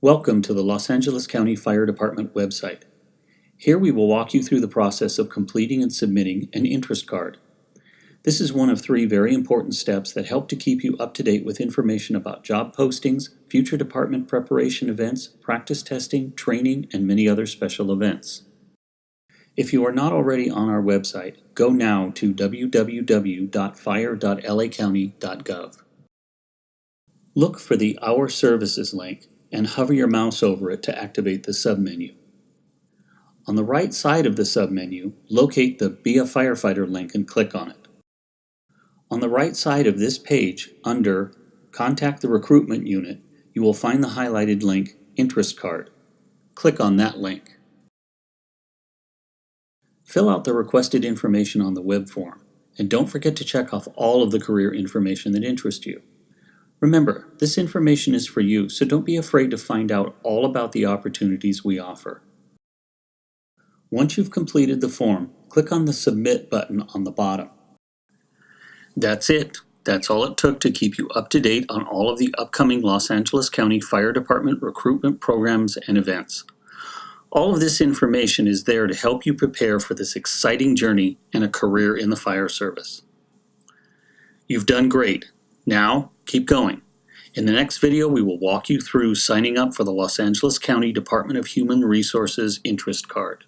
Welcome to the Los Angeles County Fire Department website. Here we will walk you through the process of completing and submitting an interest card. This is one of 3 very important steps that help to keep you up to date with information about job postings, future department preparation events, practice testing, training, and many other special events. If you are not already on our website, go now to www.fire.lacounty.gov. Look for the Our Services link and hover your mouse over it to activate the submenu. On the right side of the submenu, locate the Be a Firefighter link and click on it. On the right side of this page, under Contact the Recruitment Unit, you will find the highlighted link Interest Card. Click on that link. Fill out the requested information on the web form, and don't forget to check off all of the career information that interests you. Remember, this information is for you, so don't be afraid to find out all about the opportunities we offer. Once you've completed the form, click on the Submit button on the bottom. That's it. That's all it took to keep you up to date on all of the upcoming Los Angeles County Fire Department recruitment programs and events. All of this information is there to help you prepare for this exciting journey and a career in the fire service. You've done great. Now, keep going. In the next video, we will walk you through signing up for the Los Angeles County Department of Human Resources Interest Card.